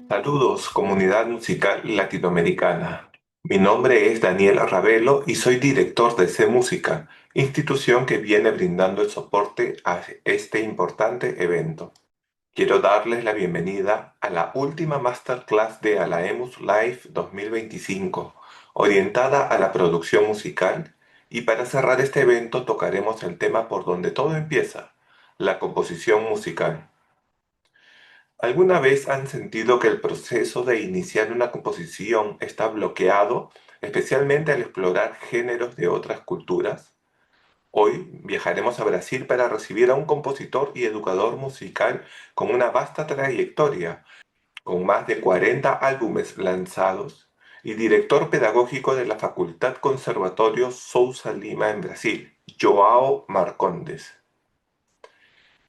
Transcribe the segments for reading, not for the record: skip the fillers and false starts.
Saludos, comunidad musical latinoamericana. Mi nombre es Daniel Ravelo y soy director de C Música, institución que viene brindando el soporte a este importante evento. Quiero darles la bienvenida a la última masterclass de Alaemus Live 2025, orientada a la producción musical, y para cerrar este evento tocaremos el tema por donde todo empieza, la composición musical. ¿Alguna vez han sentido que el proceso de iniciar una composición está bloqueado, especialmente al explorar géneros de otras culturas? Hoy viajaremos a Brasil para recibir a un compositor y educador musical con una vasta trayectoria, con más de 40 álbumes lanzados, y director pedagógico de la Facultad Conservatorio Sousa Lima en Brasil, Joao Marcondes.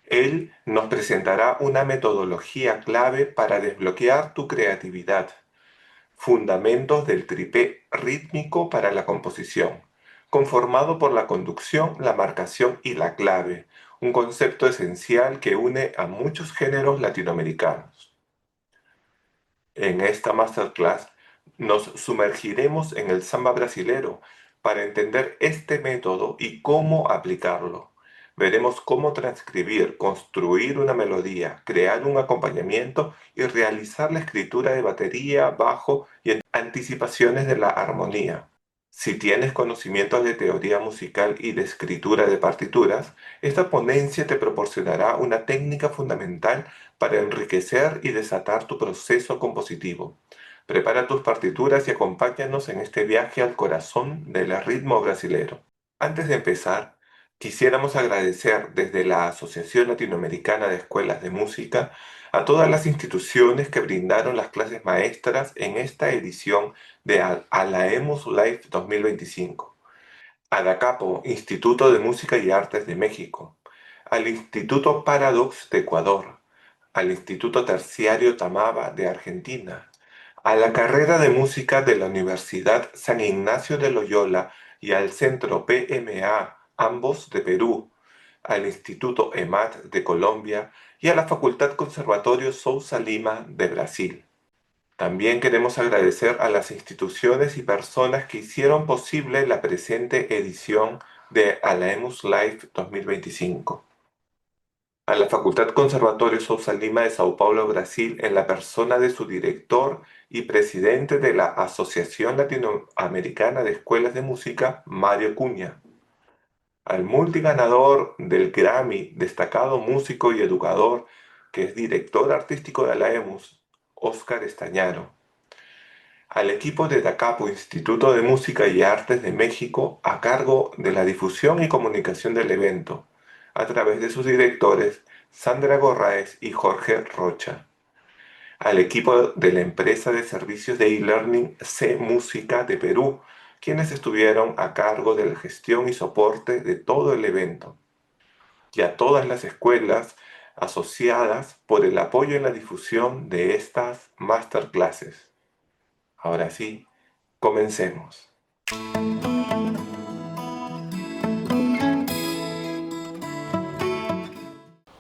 Él nos presentará una metodología clave para desbloquear tu creatividad, fundamentos del tripé rítmico para la composición, conformado por la conducción, la marcación y la clave, un concepto esencial que une a muchos géneros latinoamericanos. En esta masterclass nos sumergiremos en el samba brasilero para entender este método y cómo aplicarlo. Veremos cómo transcribir, construir una melodía, crear un acompañamiento y realizar la escritura de batería, bajo y anticipaciones de la armonía. Si tienes conocimientos de teoría musical y de escritura de partituras, esta ponencia te proporcionará una técnica fundamental para enriquecer y desatar tu proceso compositivo. Prepara tus partituras y acompáñanos en este viaje al corazón del ritmo brasilero. Antes de empezar, quisiéramos agradecer desde la Asociación Latinoamericana de Escuelas de Música a todas las instituciones que brindaron las clases maestras en esta edición de Alaemus Live 2025. A DACAPO, Instituto de Música y Artes de México, al Instituto Paradox de Ecuador, al Instituto Terciario Tamaba de Argentina, a la carrera de música de la Universidad San Ignacio de Loyola y al Centro PMA, ambos de Perú, al Instituto EMAT de Colombia y a la Facultad Conservatorio Sousa Lima de Brasil. También queremos agradecer a las instituciones y personas que hicieron posible la presente edición de Alaemus Live 2025. A la Facultad Conservatorio Sousa Lima de Sao Paulo, Brasil, en la persona de su director y presidente de la Asociación Latinoamericana de Escuelas de Música, Mario Cunha. Al multiganador del Grammy, destacado músico y educador, que es director artístico de Alaemus, Óscar Estañaro. Al equipo de DACAPO, Instituto de Música y Artes de México, a cargo de la difusión y comunicación del evento, a través de sus directores Sandra Gorraes y Jorge Rocha. Al equipo de la empresa de servicios de e-learning C Música de Perú, quienes estuvieron a cargo de la gestión y soporte de todo el evento. Y a todas las escuelas asociadas por el apoyo en la difusión de estas masterclasses. Ahora sí, comencemos.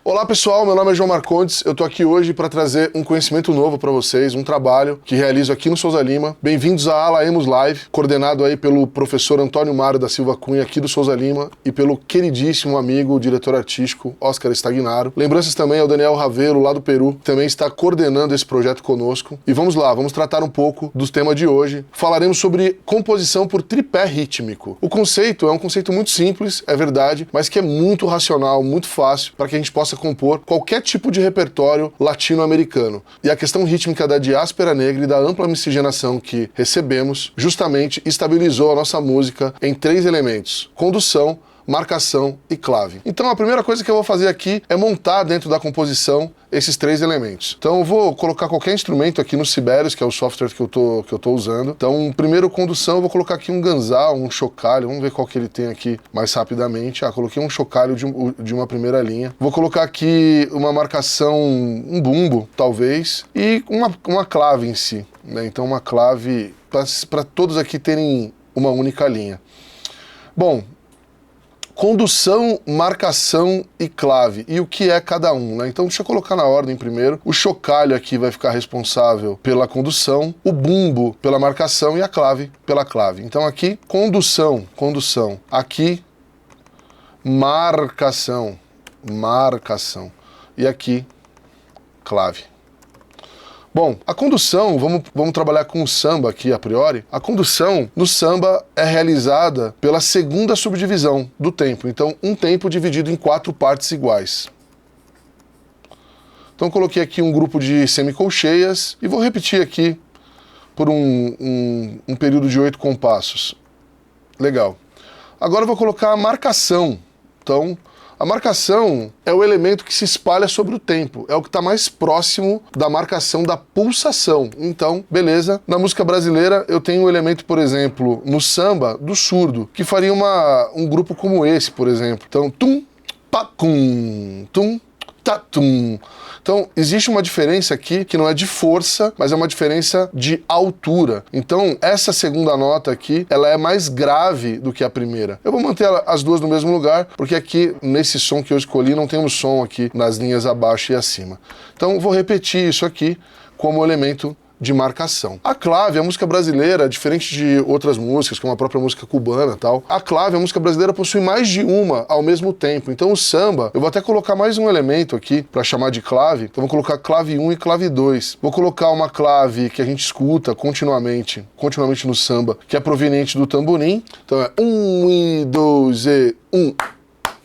Olá pessoal, meu nome é João Marcondes, eu tô aqui hoje para trazer um conhecimento novo para vocês, um trabalho que realizo aqui no Sousa Lima. Bem-vindos a Alaemus Live, coordenado aí pelo professor Antônio Mário da Silva Cunha aqui do Sousa Lima e pelo queridíssimo amigo, diretor artístico, Óscar Estagnaro. Lembranças também ao Daniel Ravelo, lá do Peru, que também está coordenando esse projeto conosco. E vamos lá, vamos tratar um pouco do tema de hoje. Falaremos sobre composição por tripé rítmico. O conceito é um conceito muito simples, é verdade, mas que é muito racional, muito fácil para que a gente possa compor qualquer tipo de repertório latino-americano. E a questão rítmica da diáspora negra e da ampla miscigenação que recebemos justamente estabilizou a nossa música em 3 elementos: condução, marcação e clave. Então a primeira coisa que eu vou fazer aqui é montar dentro da composição esses 3 elementos. Então eu vou colocar qualquer instrumento aqui no Sibelius, que é o software que eu tô usando. Então, primeiro condução, eu vou colocar aqui um ganzal, um chocalho, vamos ver qual que ele tem aqui mais rapidamente. Coloquei um chocalho de uma primeira linha. Vou colocar aqui uma marcação, um bumbo, talvez, e uma clave em si, né? Então uma clave para todos aqui terem uma única linha. Bom, condução, marcação e clave. E o que é cada um, né? Então deixa eu colocar na ordem primeiro. O chocalho aqui vai ficar responsável pela condução, o bumbo pela marcação e a clave pela clave. Então aqui, condução. Aqui, marcação. E aqui, clave. Bom, a condução, vamos trabalhar com o samba aqui a priori. A condução no samba é realizada pela segunda subdivisão do tempo. Então, um tempo dividido em 4 partes iguais. Então, coloquei aqui um grupo de semicolcheias e vou repetir aqui por um período de 8 compassos. Legal. Agora eu vou colocar a marcação. Então, a marcação é o elemento que se espalha sobre o tempo, é o que está mais próximo da marcação da pulsação. Então, beleza. Na música brasileira eu tenho um elemento, por exemplo, no samba, do surdo, que faria um grupo como esse, por exemplo. Então, tum, pacum, tum, tatum. Então, existe uma diferença aqui que não é de força, mas é uma diferença de altura. Então, essa segunda nota aqui, ela é mais grave do que a primeira. Eu vou manter as duas no mesmo lugar, porque aqui, nesse som que eu escolhi, não temos som aqui nas linhas abaixo e acima. Então, vou repetir isso aqui como elemento de marcação. A clave, a música brasileira, diferente de outras músicas, como a própria música cubana e tal, a clave, a música brasileira possui mais de uma ao mesmo tempo. Então o samba, eu vou até colocar mais um elemento aqui para chamar de clave. Então vou colocar clave 1 e clave 2. Vou colocar uma clave que a gente escuta continuamente no samba, que é proveniente do tamborim. Então é 1 e 2 e 1.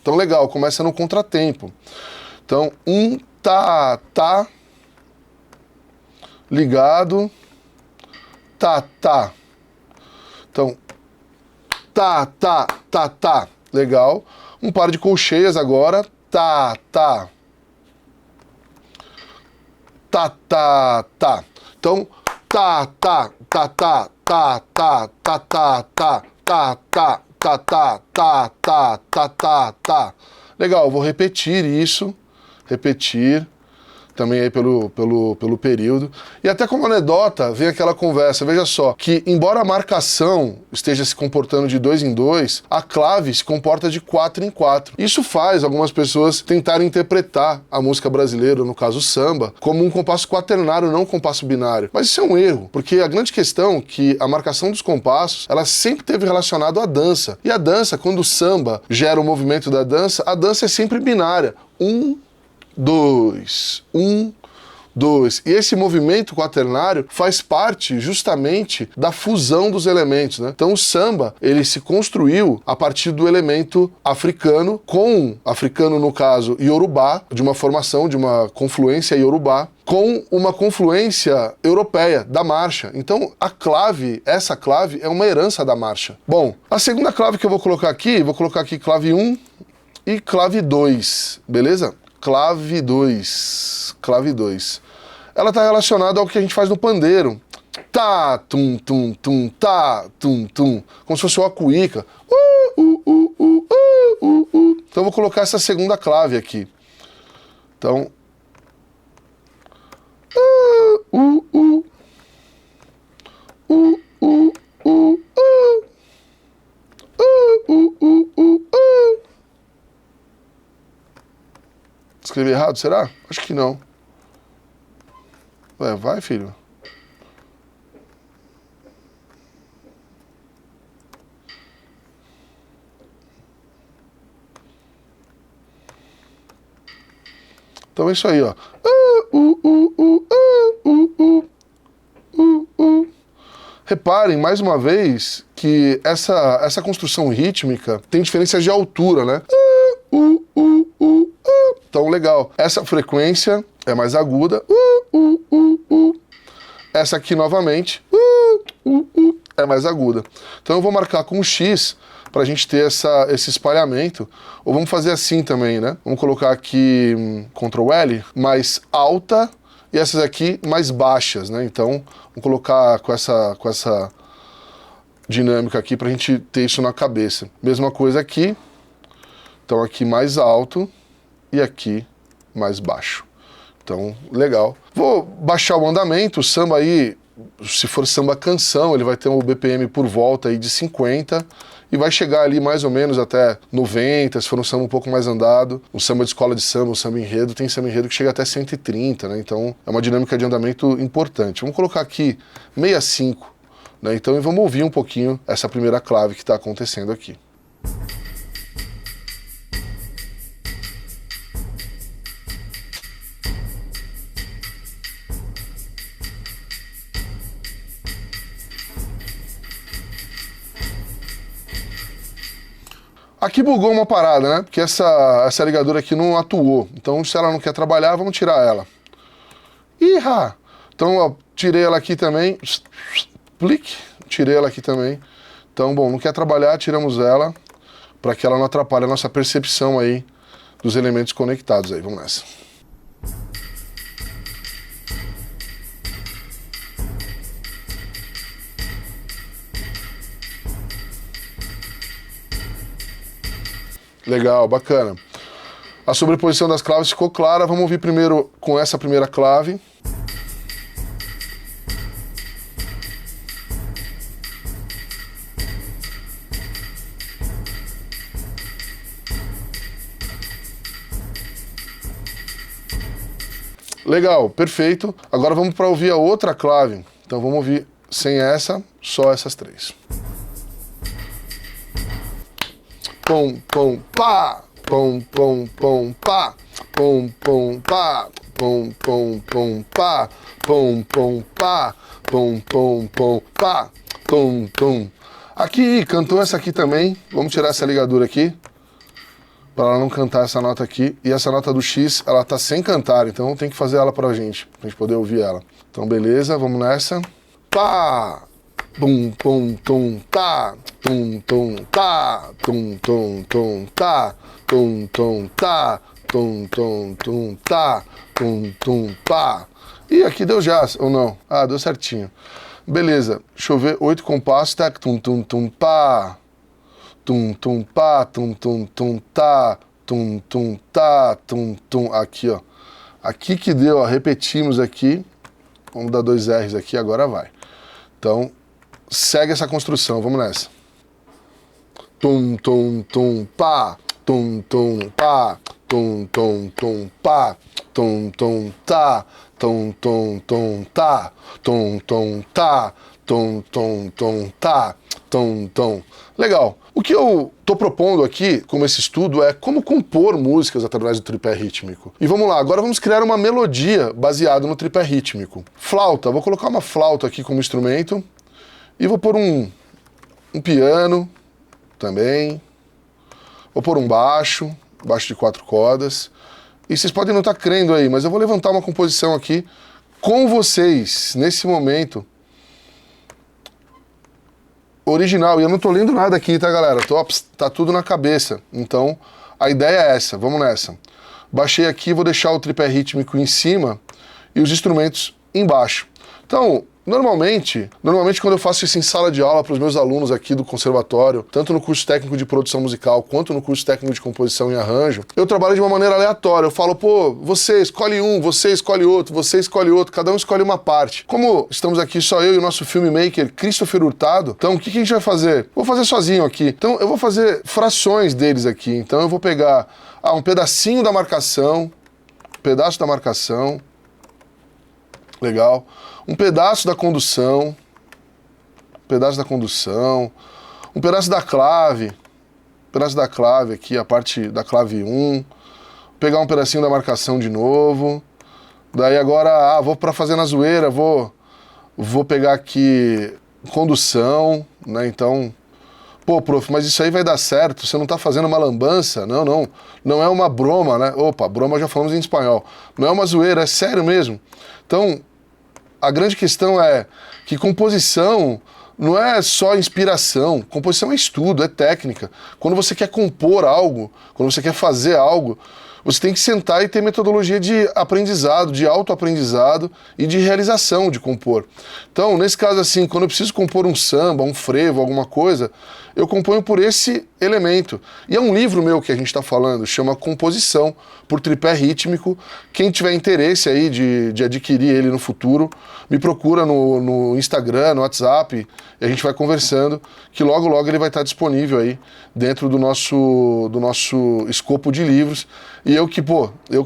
Então legal, começa no contratempo. Então 1 tá ligado, tá. Então, tá. Legal. Um par de colcheias agora, tá. Então, tá. Legal, vou repetir isso, também aí pelo período. E até como anedota, vem aquela conversa, veja só, que embora a marcação esteja se comportando de 2 em 2, a clave se comporta de 4 em 4. Isso faz algumas pessoas tentarem interpretar a música brasileira, no caso o samba, como um compasso quaternário, não um compasso binário. Mas isso é um erro, porque a grande questão é que a marcação dos compassos, ela sempre esteve relacionada à dança. E a dança, quando o samba gera o movimento da dança, a dança é sempre binária. 1, 2, 1, 2. E esse movimento quaternário faz parte justamente da fusão dos elementos, né? Então o samba, ele se construiu a partir do elemento africano, no caso, iorubá, de uma formação, de uma confluência iorubá, com uma confluência europeia, da marcha. Então essa clave é uma herança da marcha. Bom, a segunda clave que eu vou colocar aqui clave 1 e clave 2, beleza? Clave 2. Ela está relacionada ao que a gente faz no pandeiro. Tá, tum, tum, tum, tá, tum, tum. Como se fosse uma cuíca. Então eu vou colocar essa segunda clave aqui. Então... Escrevi errado, será? Acho que não. Ué, vai, filho. Então é isso aí, ó. Reparem, mais uma vez, que essa construção rítmica tem diferenças de altura, né? Então, legal. Essa frequência é mais aguda. Essa aqui, novamente, é mais aguda. Então, eu vou marcar com X para a gente ter esse espalhamento. Ou vamos fazer assim também, né? Vamos colocar aqui Ctrl L, mais alta, e essas aqui mais baixas, né? Então, vamos colocar com essa dinâmica aqui para a gente ter isso na cabeça. Mesma coisa aqui. Então, aqui mais alto e aqui mais baixo. Então, legal. Vou baixar o andamento. O samba aí, se for samba canção, ele vai ter um BPM por volta aí de 50. e vai chegar ali mais ou menos até 90, se for um samba um pouco mais andado, um samba de escola de samba, um samba enredo, tem samba enredo que chega até 130, né? Então é uma dinâmica de andamento importante. Vamos colocar aqui 65, né? Então e vamos ouvir um pouquinho essa primeira clave que está acontecendo aqui. Aqui bugou uma parada, né? Porque essa ligadura aqui não atuou. Então, se ela não quer trabalhar, vamos tirar ela. Ihá! Então, ó, tirei ela aqui também. Plique. Tirei ela aqui também. Então, bom, não quer trabalhar, tiramos ela, para que ela não atrapalhe a nossa percepção aí dos elementos conectados aí. Vamos nessa. Legal, bacana. A sobreposição das claves ficou clara. Vamos ouvir primeiro com essa primeira clave. Legal, perfeito. Agora vamos para ouvir a outra clave. Então vamos ouvir sem essa, só essas três. Pom, pom, pá, pom, pom, pom, pá, pom, pom, pá, pom, pom, pom, pá, pom, pom, pá, pom, pom, pom, pá, pom, pom. Aqui, cantou essa aqui também. Vamos tirar essa ligadura aqui, para ela não cantar essa nota aqui. E essa nota do X, ela tá sem cantar, então tem que fazer ela pra gente poder ouvir ela. Então beleza, vamos nessa. Pá! Tum, tum, tum, tá, tum, tum, tá, tum, tum, tum, tá, tum, tum, tá, tum, tum, tum, tá, tum, tum, pá. E aqui deu jazz, ou não? Ah, deu certinho. Beleza, deixa eu ver, 8 compassos, tá, tum, tum, tum, pá, tum, tum, pá, tum, tum, tum, tá, tum, tum, tá, tum, tum, aqui, ó. Aqui que deu, ó, repetimos aqui, vamos dar 2 R's aqui, agora vai. Então, segue essa construção, vamos nessa. Tum, tum, tum, pá, tum, tum, pá, tum, tum, tum, pá, tum, tum, tá, tum, tum, tum, tá, tum, tum, tá, tum, tum, tum, tá, tum, tum. Legal. O que eu tô propondo aqui, como esse estudo, é como compor músicas através do tripé rítmico. E vamos lá, agora vamos criar uma melodia baseada no tripé rítmico. Flauta, vou colocar uma flauta aqui como instrumento. E vou pôr um piano também. Vou pôr um baixo de 4 cordas. E vocês podem não estar crendo aí, mas eu vou levantar uma composição aqui com vocês, nesse momento. Original. E eu não tô lendo nada aqui, tá, galera? Tá tudo na cabeça. Então, a ideia é essa. Vamos nessa. Baixei aqui, vou deixar o tripé rítmico em cima e os instrumentos embaixo. Então, Normalmente quando eu faço isso em sala de aula para os meus alunos aqui do conservatório, tanto no curso técnico de produção musical quanto no curso técnico de composição e arranjo, eu trabalho de uma maneira aleatória. Eu falo, pô, você escolhe um, você escolhe outro, você escolhe outro, cada um escolhe uma parte. Como estamos aqui só eu e o nosso filmmaker Christopher Hurtado, então o que a gente vai fazer? Vou fazer sozinho aqui. Então eu vou fazer frações deles aqui. Então eu vou pegar um pedacinho da marcação, pedaço da marcação, legal. Um pedaço da condução, um pedaço da clave aqui, a parte da clave 1, pegar um pedacinho da marcação de novo, daí agora, vou para fazer na zoeira, vou pegar aqui condução, né, então, pô, prof, mas isso aí vai dar certo, você não tá fazendo uma lambança? Não é uma broma, né, opa, broma já falamos em espanhol, não é uma zoeira, é sério mesmo, então, a grande questão é que composição não é só inspiração, composição é estudo, é técnica. Quando você quer compor algo, quando você quer fazer algo, você tem que sentar e ter metodologia de aprendizado, de autoaprendizado e de realização de compor. Então, nesse caso assim, quando eu preciso compor um samba, um frevo, alguma coisa, eu componho por esse elemento. E é um livro meu que a gente está falando, chama Composição por Tripé Rítmico. Quem tiver interesse aí de adquirir ele no futuro, me procura no Instagram, no WhatsApp, e a gente vai conversando, que logo logo ele vai estar disponível aí dentro do nosso escopo de livros. E eu que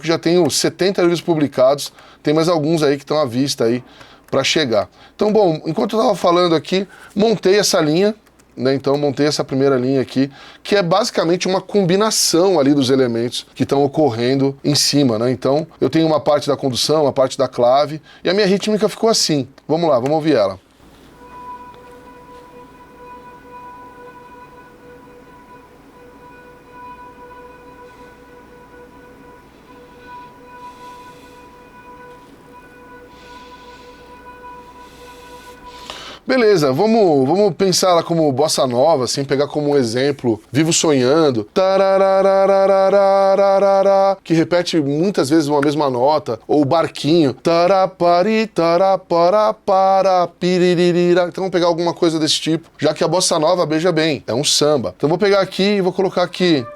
já tenho 70 livros publicados, tem mais alguns aí que estão à vista aí para chegar. Então, bom, enquanto eu estava falando aqui, montei essa linha, né? Então montei essa primeira linha aqui, que é basicamente uma combinação ali dos elementos que estão ocorrendo em cima, né? Então eu tenho uma parte da condução, uma parte da clave, e a minha rítmica ficou assim. Vamos lá, vamos ouvir ela. Beleza, vamos pensar ela como bossa nova, assim, pegar como um exemplo Vivo Sonhando, que repete muitas vezes uma mesma nota, ou Barquinho, então vamos pegar alguma coisa desse tipo, já que a bossa nova, veja bem, é um samba. Então vou pegar aqui e vou colocar aqui,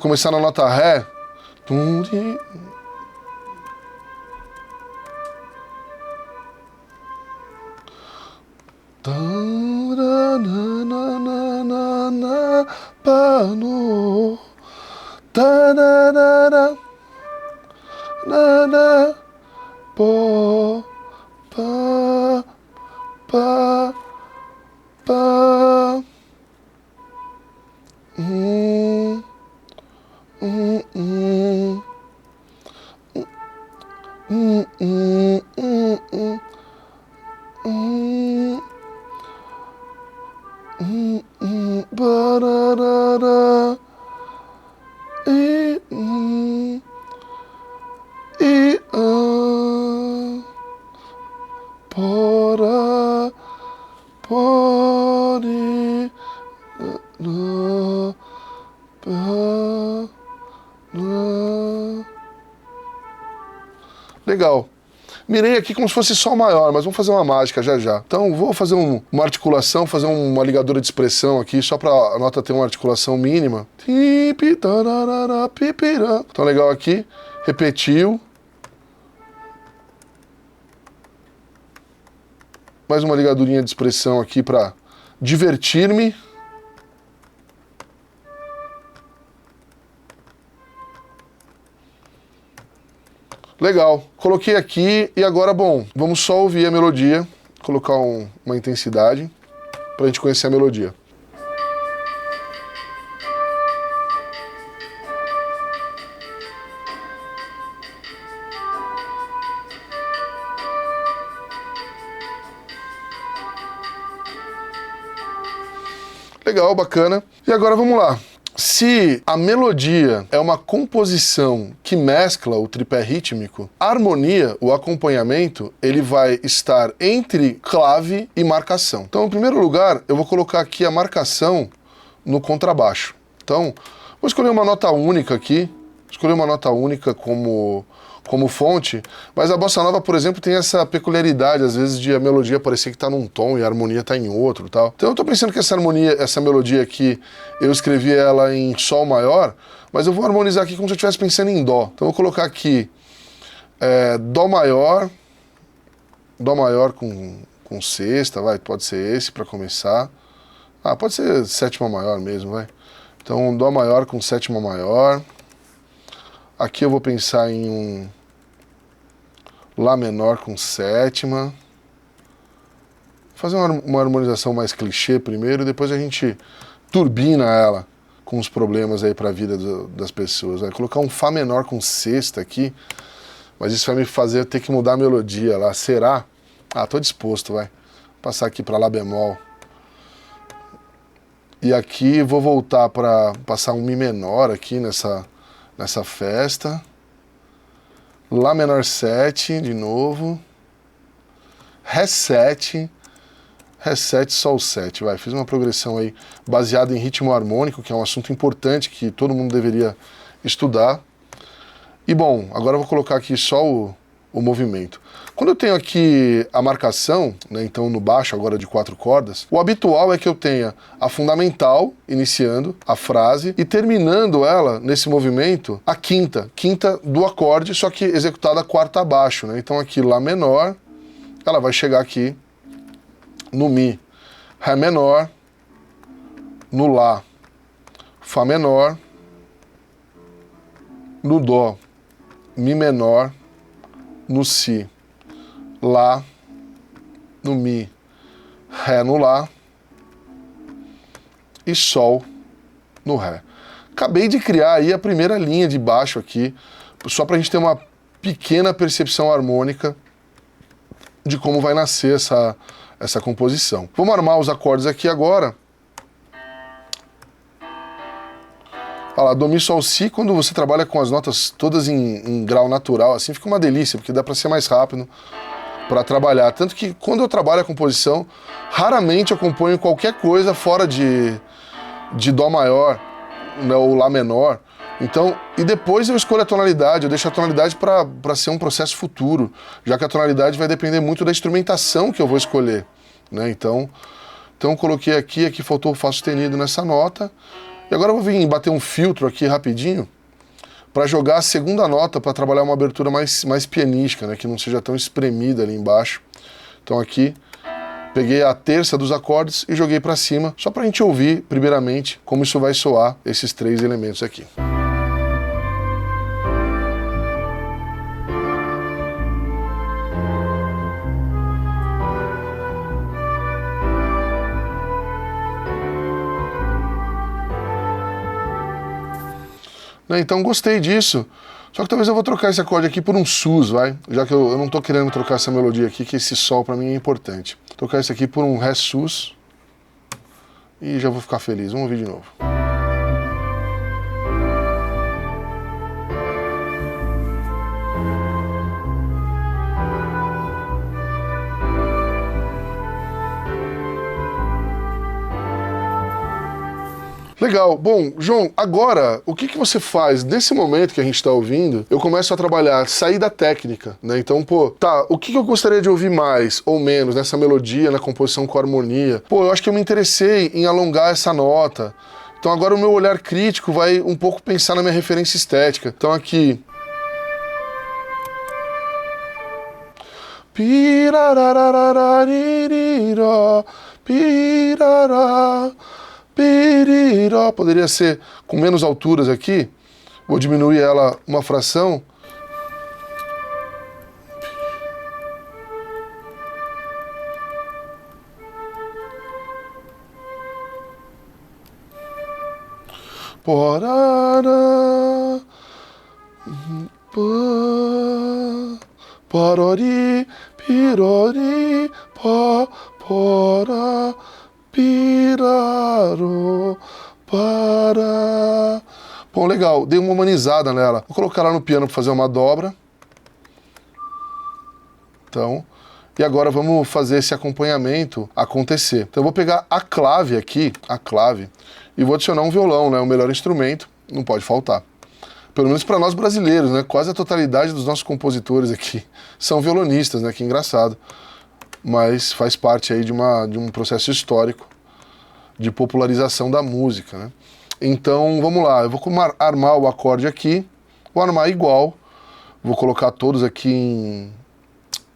começar na nota Ré, pano, po, pa, pa, pa, bararara, pora, pori, no, pa, no. Legal. Mirei aqui como se fosse Sol maior, mas vamos fazer uma mágica já já. Então vou fazer uma articulação, fazer uma ligadura de expressão aqui, só para a nota ter uma articulação mínima. Então legal aqui, repetiu. Mais uma ligadurinha de expressão aqui para divertir-me. Legal, coloquei aqui e agora, bom, vamos só ouvir a melodia, colocar uma intensidade pra gente conhecer a melodia. Legal, bacana. E agora vamos lá. Se a melodia é uma composição que mescla o tripé rítmico, a harmonia, o acompanhamento, ele vai estar entre clave e marcação. Então, em primeiro lugar, eu vou colocar aqui a marcação no contrabaixo. Então, vou escolher uma nota única aqui, como fonte, mas a bossa nova, por exemplo, tem essa peculiaridade, às vezes, de a melodia parecer que está num tom e a harmonia está em outro, tal. Então eu estou pensando que essa melodia aqui, eu escrevi ela em Sol maior, mas eu vou harmonizar aqui como se eu estivesse pensando em Dó. Então eu vou colocar aqui Dó maior com sexta, pode ser esse para começar. Pode ser sétima maior mesmo, vai. Então Dó maior com sétima maior. Aqui eu vou pensar em um Lá menor com sétima. Fazer uma harmonização mais clichê primeiro, depois a gente turbina ela com os problemas aí para a vida das pessoas. Vai colocar um Fá menor com sexta aqui, mas isso vai me fazer ter que mudar a melodia lá. Será? Tô disposto, vai. Passar aqui para Lá bemol. E aqui vou voltar para passar um Mi menor aqui nessa festa. Lá menor 7, de novo. Ré 7, Sol 7. Fiz uma progressão aí baseada em ritmo harmônico, que é um assunto importante que todo mundo deveria estudar. E bom, agora eu vou colocar aqui só o movimento. Quando eu tenho aqui a marcação, né, então no baixo agora de 4 cordas, o habitual é que eu tenha a fundamental iniciando a frase e terminando ela, nesse movimento, a quinta do acorde, só que executada a quarta abaixo, né? Então aqui Lá menor, ela vai chegar aqui no Mi, Ré menor, no Lá, Fá menor, no Dó, Mi menor, no Si, Lá, no Mi, Ré no Lá e Sol no Ré. Acabei de criar aí a primeira linha de baixo aqui, só para a gente ter uma pequena percepção harmônica de como vai nascer essa composição. Vamos armar os acordes aqui agora. Olha lá, Dó, Mi, Sol, Si, quando você trabalha com as notas todas em grau natural, assim, fica uma delícia, porque dá para ser mais rápido para trabalhar. Tanto que quando eu trabalho a composição, raramente eu componho qualquer coisa fora de Dó maior, né, ou Lá menor. Então, e depois eu escolho a tonalidade, eu deixo a tonalidade para ser um processo futuro, já que a tonalidade vai depender muito da instrumentação que eu vou escolher, né? Então eu coloquei aqui faltou o Fá sustenido nessa nota, e agora eu vou vir bater um filtro aqui rapidinho, para jogar a segunda nota, para trabalhar uma abertura mais pianística, né, que não seja tão espremida ali embaixo. Então aqui, peguei a terça dos acordes e joguei para cima, só para a gente ouvir, primeiramente, como isso vai soar, esses 3 elementos aqui. Então gostei disso, só que talvez eu vou trocar esse acorde aqui por um sus, vai? Já que eu não tô querendo trocar essa melodia aqui, que esse Sol pra mim é importante. Trocar isso aqui por um Ré sus e já vou ficar feliz. Vamos ouvir de novo. Legal. Bom, João, agora, o que você faz nesse momento que a gente está ouvindo? Eu começo a trabalhar, sair da técnica, né? Então, pô, tá, o que eu gostaria de ouvir mais ou menos nessa melodia, na composição com harmonia? Pô, eu acho que eu me interessei em alongar essa nota. Então agora o meu olhar crítico vai um pouco pensar na minha referência estética. Então aqui... Pirarararariró, pirará, piriró. Poderia ser com menos alturas aqui. Vou diminuir ela uma fração. Porará, porori, pirori, porá, piraro, para. Bom, legal, dei uma humanizada nela. Vou colocar ela no piano para fazer uma dobra. Então, e agora vamos fazer esse acompanhamento acontecer. Então eu vou pegar a clave aqui, e vou adicionar um violão, né? O melhor instrumento, não pode faltar. Pelo menos para nós brasileiros, né? Quase a totalidade dos nossos compositores aqui são violonistas, né? Que engraçado. Mas faz parte aí de um processo histórico de popularização da música, né? Então, vamos lá. Eu vou armar o acorde aqui, vou armar igual, vou colocar todos aqui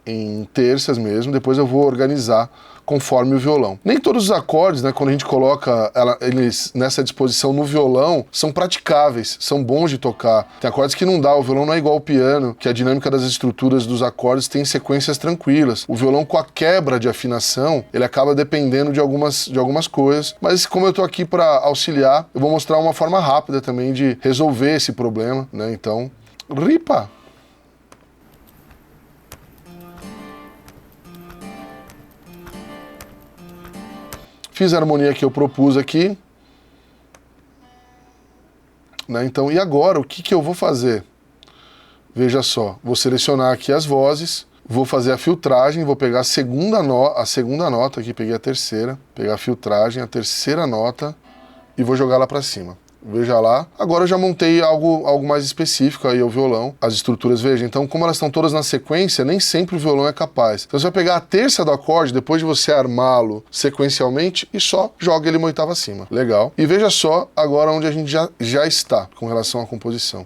em terças mesmo, depois eu vou organizar conforme o violão. Nem todos os acordes, né, quando a gente coloca eles nessa disposição no violão, são praticáveis, são bons de tocar. Tem acordes que não dá, o violão não é igual ao piano, que a dinâmica das estruturas dos acordes tem sequências tranquilas. O violão, com a quebra de afinação, ele acaba dependendo de algumas coisas, mas como eu tô aqui para auxiliar, eu vou mostrar uma forma rápida também de resolver esse problema, né? Então, ripa! Fiz a harmonia que eu propus aqui, né? Então, e agora, o que eu vou fazer? Veja só, vou selecionar aqui as vozes, vou fazer a filtragem, vou pegar a segunda nota aqui, peguei a terceira, pegar a filtragem, a terceira nota, e vou jogar lá para cima. veja lá. Agora eu já montei algo mais específico aí, o violão, as estruturas, veja. Então, como elas estão todas na sequência, nem sempre o violão é capaz. Então você vai pegar a terça do acorde, depois de você armá-lo sequencialmente, e só joga ele uma oitava acima. Legal. E veja só agora onde a gente já está com relação à composição.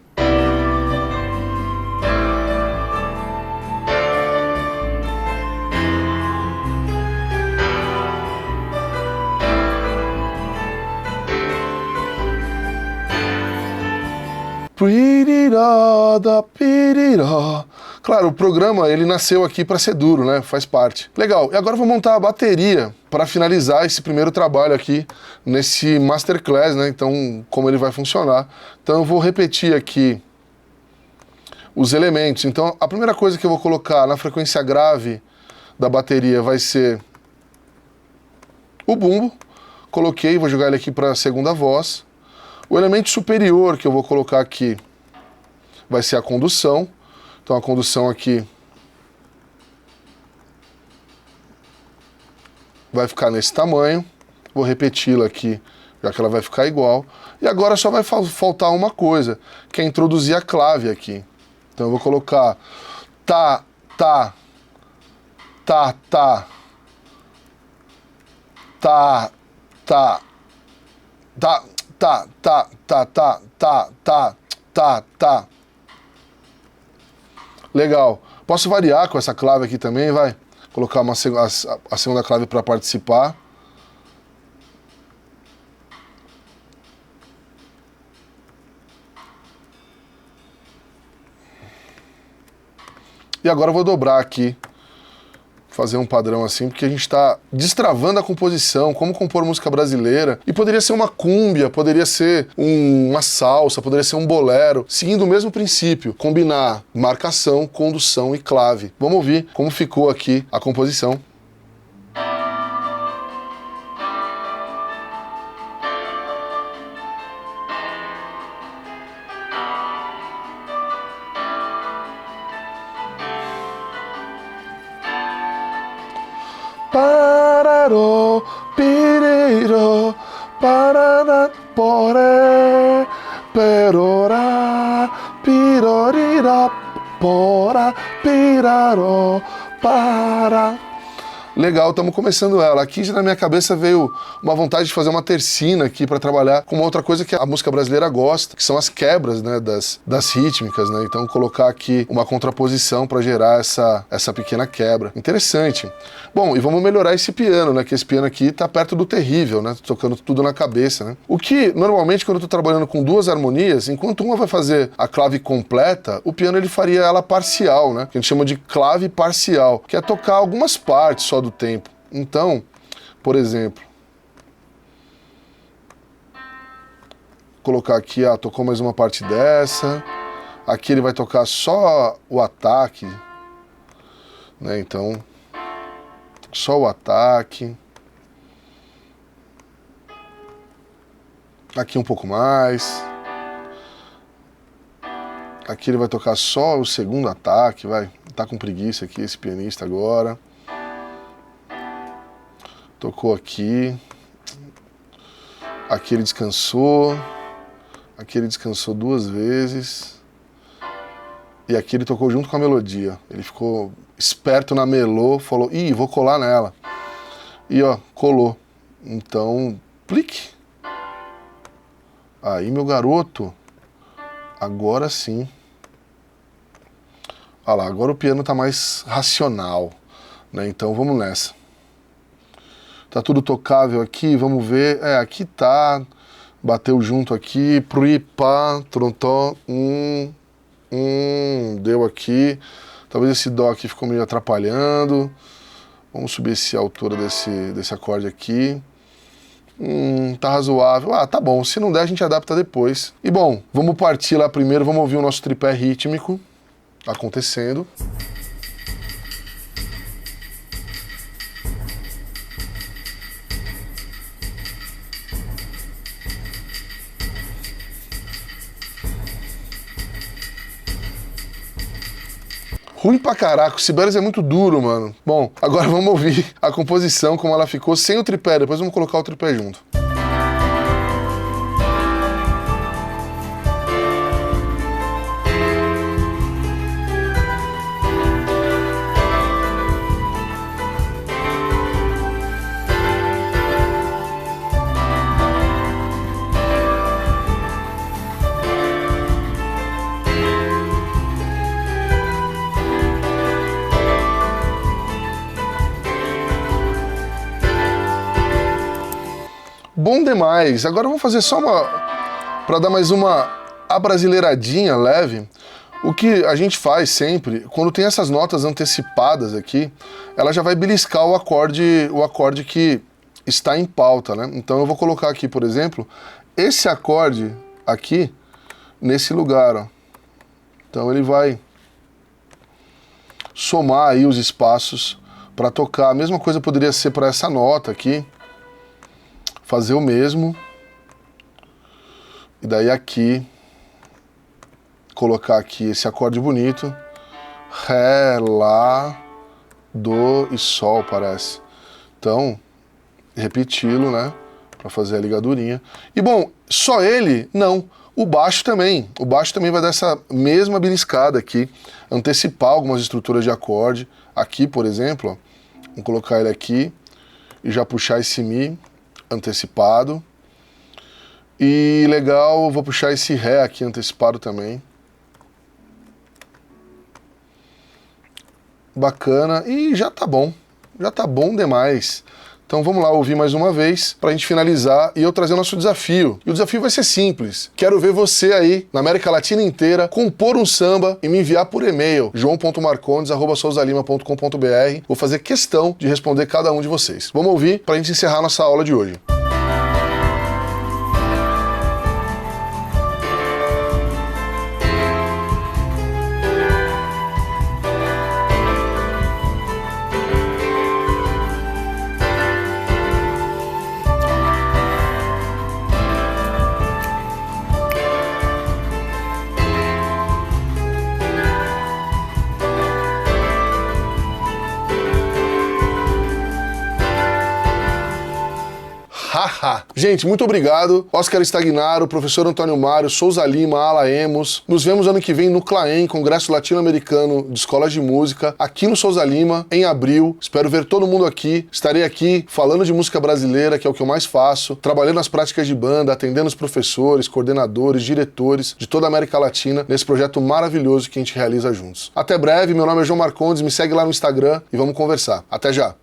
Claro, o programa ele nasceu aqui para ser duro, né? Faz parte. Legal. E agora eu vou montar a bateria para finalizar esse primeiro trabalho aqui nesse masterclass, né? Então, como ele vai funcionar. Então eu vou repetir aqui os elementos. Então, a primeira coisa que eu vou colocar na frequência grave da bateria vai ser o bumbo. Coloquei, vou jogar ele aqui para a segunda voz. O elemento superior que eu vou colocar aqui vai ser a condução. Então a condução aqui vai ficar nesse tamanho. Vou repeti-la aqui, já que ela vai ficar igual. E agora só vai faltar uma coisa, que é introduzir a clave aqui. Então eu vou colocar tá, tá, tá, tá, tá, tá, tá, tá, tá, tá, tá, tá, tá, tá, tá. Legal. Posso variar com essa clave aqui também, vai? Colocar a segunda clave para participar. E agora eu vou dobrar aqui, fazer um padrão assim, porque a gente está destravando a composição, como compor música brasileira, e poderia ser uma cúmbia, poderia ser uma salsa, poderia ser um bolero, seguindo o mesmo princípio, combinar marcação, condução e clave. Vamos ouvir como ficou aqui a composição. Pararó, pireiro, parará, poré, perorá, pirorira, porá, piraró, para. Legal, estamos começando ela. Aqui já na minha cabeça veio uma vontade de fazer uma tercina aqui para trabalhar com uma outra coisa que a música brasileira gosta, que são as quebras, né, das rítmicas, né? Então colocar aqui uma contraposição para gerar essa pequena quebra. Interessante. Bom, e vamos melhorar esse piano, né? Que esse piano aqui tá perto do terrível, né? Tocando tudo na cabeça, né? O que, normalmente, quando eu tô trabalhando com duas harmonias, enquanto uma vai fazer a clave completa, o piano ele faria ela parcial, né? Que a gente chama de clave parcial, que é tocar algumas partes só do tempo. Então, por exemplo, colocar aqui, tocou mais uma parte dessa, aqui ele vai tocar só o ataque, né? Então, só o ataque, aqui um pouco mais, aqui ele vai tocar só o segundo ataque, vai, tá com preguiça aqui esse pianista agora. Tocou aqui, aqui ele descansou duas vezes, e aqui ele tocou junto com a melodia. Ele ficou esperto na melô, falou, ih, vou colar nela. E ó, colou. Então, plique. Aí, meu garoto, agora sim. Olha lá, agora o piano tá mais racional, né? Então vamos nessa. Tá tudo tocável aqui, vamos ver. Aqui tá. Bateu junto aqui. Pri, pá, trontó. Deu aqui. Talvez esse dó aqui ficou meio atrapalhando. Vamos subir a altura desse acorde aqui. Tá razoável. Tá bom. Se não der, a gente adapta depois. E bom, vamos partir lá primeiro. Vamos ouvir o nosso tripé rítmico acontecendo. Ruim pra caraca, o Sibelius é muito duro, mano. Bom, agora vamos ouvir a composição, como ela ficou sem o tripé, depois vamos colocar o tripé junto. bom demais. Agora vamos fazer só para dar mais uma abrasileiradinha leve. O que a gente faz sempre, quando tem essas notas antecipadas aqui, ela já vai beliscar o acorde que está em pauta, né? Então eu vou colocar aqui, por exemplo, esse acorde aqui nesse lugar, ó. Então ele vai somar aí os espaços para tocar. A mesma coisa poderia ser para essa nota aqui, fazer o mesmo. E daí aqui colocar aqui esse acorde bonito, Ré, Lá, Dó e Sol, parece. Então, repeti-lo, né, para fazer a ligadurinha. E bom, só ele? Não, o baixo também. O baixo também vai dar essa mesma beliscada aqui, antecipar algumas estruturas de acorde. Aqui, por exemplo, ó, vamos colocar ele aqui e já puxar esse Mi antecipado. E legal, vou puxar esse Ré aqui antecipado também. Bacana, e já tá bom demais. Então vamos lá ouvir mais uma vez pra gente finalizar e eu trazer o nosso desafio. E o desafio vai ser simples. Quero ver você aí, na América Latina inteira, compor um samba e me enviar por e-mail, joão.marcondes@souzalima.com.br. Vou fazer questão de responder cada um de vocês. Vamos ouvir pra gente encerrar nossa aula de hoje. Gente, muito obrigado. Oscar Stagnaro, professor Antônio Mário, Souza Lima, Ala Emos. Nos vemos ano que vem no CLAEM, Congresso Latino-Americano de Escolas de Música, aqui no Souza Lima, em abril. Espero ver todo mundo aqui. Estarei aqui falando de música brasileira, que é o que eu mais faço, trabalhando nas práticas de banda, atendendo os professores, coordenadores, diretores de toda a América Latina nesse projeto maravilhoso que a gente realiza juntos. Até breve, meu nome é João Marcondes, me segue lá no Instagram e vamos conversar. Até já!